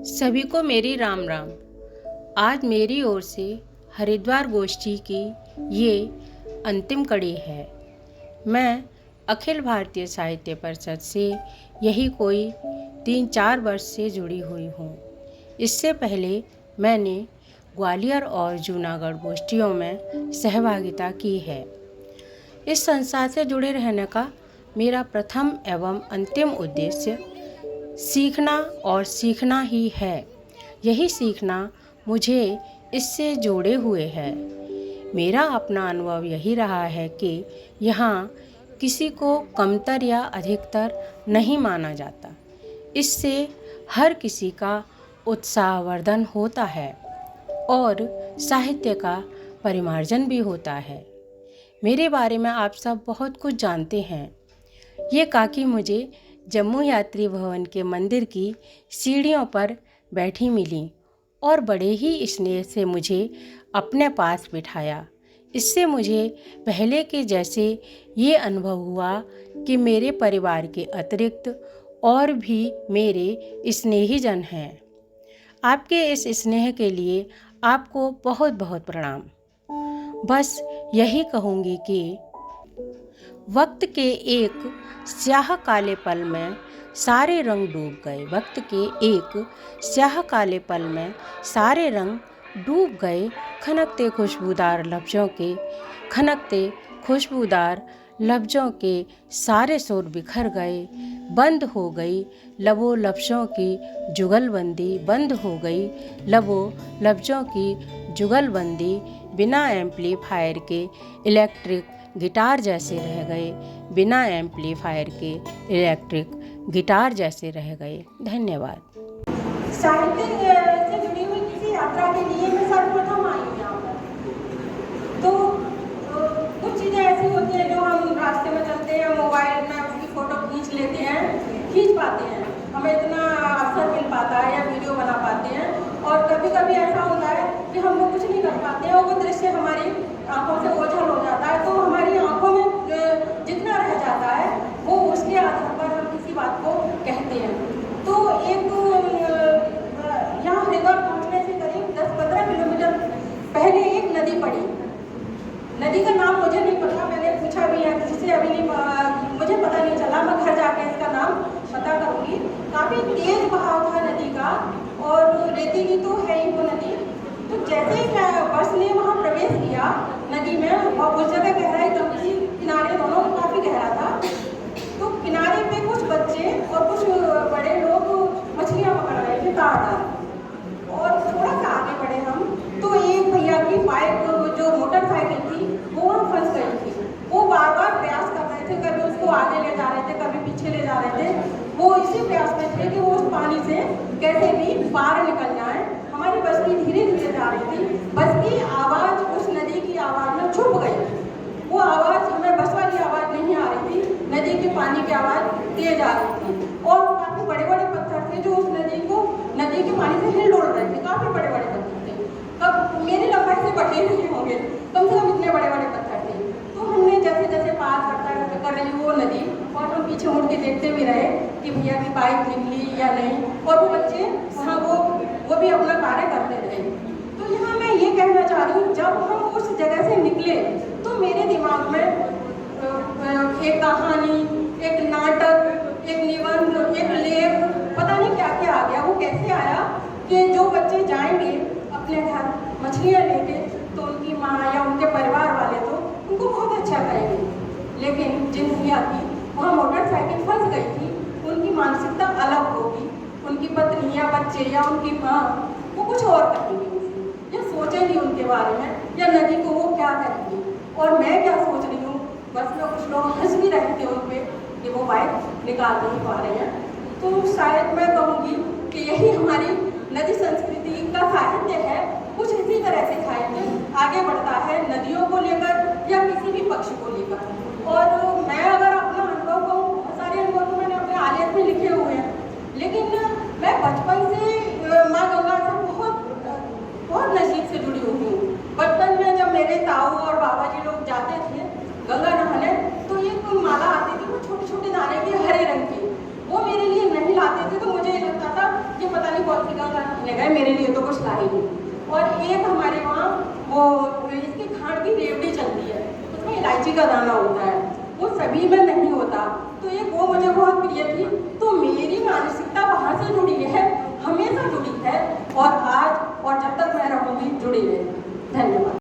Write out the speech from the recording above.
सभी को मेरी राम राम। आज मेरी ओर से हरिद्वार गोष्ठी की ये अंतिम कड़ी है। मैं अखिल भारतीय साहित्य परिषद से यही कोई 3-4 वर्ष से जुड़ी हुई हूँ। इससे पहले मैंने ग्वालियर और जूनागढ़ गोष्ठियों में सहभागिता की है। इस संस्था से जुड़े रहने का मेरा प्रथम एवं अंतिम उद्देश्य सीखना और सीखना ही है। यही सीखना मुझे इससे जोड़े हुए है। मेरा अपना अनुभव यही रहा है कि यहाँ किसी को कमतर या अधिकतर नहीं माना जाता। इससे हर किसी का उत्साहवर्धन होता है और साहित्य का परिमार्जन भी होता है। मेरे बारे में आप सब बहुत कुछ जानते हैं। ये काकी मुझे जम्मू यात्री भवन के मंदिर की सीढ़ियों पर बैठी मिली और बड़े ही स्नेह से मुझे अपने पास बिठाया। इससे मुझे पहले के जैसे ये अनुभव हुआ कि मेरे परिवार के अतिरिक्त और भी मेरे स्नेहीजन हैं। आपके इस स्नेह के लिए आपको बहुत बहुत प्रणाम। बस यही कहूँगी कि वक्त के एक स्याह काले पल में सारे रंग डूब गए। वक्त के एक स्याह काले पल में सारे रंग डूब गए। खनकते खुशबूदार लफ्ज़ों के सारे सुर बिखर गए। बंद हो गई लबो लफ्ज़ों की जुगलबंदी। बंद हो गई लबो लफ्ज़ों की जुगलबंदी। बिना एम्पलीफायर के इलेक्ट्रिक गिटार जैसे रह गए। बिना एम्पलीफायर के इलेक्ट्रिक गिटार जैसे रह गए। धन्यवाद। साहित्य से जुड़ी हुई किसी यात्रा के लिए मैं सर्वप्रथम आई हूँ यहाँ पर। तो कुछ चीज़ें ऐसी होती हैं जो हम रास्ते में चलते हैं, मोबाइल में उसकी फ़ोटो खींच पाते हैं। हमें इतना अवसर मिल पाता है या वीडियो बना पाते हैं। और कभी कभी ऐसा होता है कि हम लोग कुछ नहीं कर पाते हैं और वो दृश्य हमारी आँखों से ओझल हो जाता है। तो हमारी आँखों में जितना रह जाता है वो उसके आधार पर हम किसी बात को कहते हैं। तो एक यहाँ हरिद्वार पहुँचने से करीब 10-15 किलोमीटर पहले एक नदी पड़ी। नदी का नाम मुझे नहीं पता, मैंने पूछा भी है किसी से, अभी नहीं मुझे पता नहीं चला। मैं घर जाके इसका नाम पता करूँगी। काफ़ी तेज बहाव था नदी का और रेतीली तो है ही वो नदी। तो जैसे ही बस ने वहाँ प्रवेश किया नदी में, और उस जगह गहराई कम थी, किनारे दोनों काफ़ी गहरा था। तो किनारे पे कुछ बच्चे और कुछ बड़े लोग मछलियाँ पकड़ रहे थे तार डाल। और थोड़ा सा आगे बढ़े हम तो एक भैया की बाइक जो मोटरसाइकिल थी वो वहाँ फंस गई थी। वो बार बार प्रयास कर रहे थे, कभी उसको आगे ले जा रहे थे, कभी पीछे ले जा रहे थे। वो इसी प्रयास में थे कि वो उस पानी से कैसे भी बाहर निकल जाए। हमारी बस भी धीरे धीरे जा रही थी। बस की आवाज़ उस नदी की आवाज़ में छुप गई। वो आवाज़ हमें बस वाली आवाज़ नहीं आ रही थी, नदी के पानी की आवाज़ तेज आ रही थी। और काफ़ी बड़े बड़े पत्थर थे जो उस नदी के पानी से हिल डोल रहे थे। काफ़ी बड़े बड़े पत्थर थे, अब मेरी लंबाई से बढ़े नहीं होंगे, कम से कम इतने बड़े बड़े पत्थर थे। तो हमने जैसे जैसे पार कर रही वो नदी, और हम पीछे मुड़ के देखते भी रहे कि भैया की बाइक निकली या नहीं। और वो बच्चे वहाँ वो भी अपना कार्य करते रहे। तो यहाँ मैं ये कहना चाह रही हूँ, जब हम उस जगह से निकले तो मेरे दिमाग में एक कहानी, एक नाटक, एक निबंध, एक लेख, पता नहीं क्या क्या आ गया। वो कैसे आया कि जो बच्चे जाएंगे अपने घर मछलियाँ लेके तो उनकी माँ या उनके परिवार वाले तो उनको बहुत अच्छा करेंगे, लेकिन जिन भैया की वहाँ मोटरसाइकिल फंस गई थी उनकी मानसिकता अलग होगी। उनकी पत्नी या बच्चे या उनकी माँ वो कुछ और करेंगे या सोचेंगी उनके बारे में, या नदी को वो क्या करेंगी। और मैं क्या सोच रही हूँ, बस में कुछ लोग हंस भी रहे थे उन पर कि वो बाइक निकाल नहीं पा रहे हैं। तो शायद मैं कहूँगी कि यही हमारी नदी संस्कृति का साहित्य है। कुछ इसी तरह से साहित्य आगे बढ़ता है नदियों को लेकर या किसी भी पक्ष को लेकर। और मैं अगर अपना अनुभव कहूँ, बहुत सारे अनुभव तो मैंने अपने आलेख में लिखे हुए हैं, लेकिन मैं बचपन से माँ गंगा से बहुत नज़दीक से जुड़ी हुई हूँ। बचपन में जब मेरे ताऊ और बाबा जी लोग जाते थे गंगा नहाने, तो एक माला आती थी वो छोटे छोटे दाने की हरे रंग की, वो मेरे लिए नहीं लाते थे। तो मुझे लगता था चिकन खाने गए, मेरे लिए तो कुछ ला ही नहीं। और एक हमारे वहाँ वो इसकी खांड की रेवड़ी चलती है, उसमें इलायची का दाना होता है, वो सभी में नहीं होता, तो एक वो मुझे बहुत प्रिय थी। तो मेरी मानसिकता वहाँ से जुड़ी है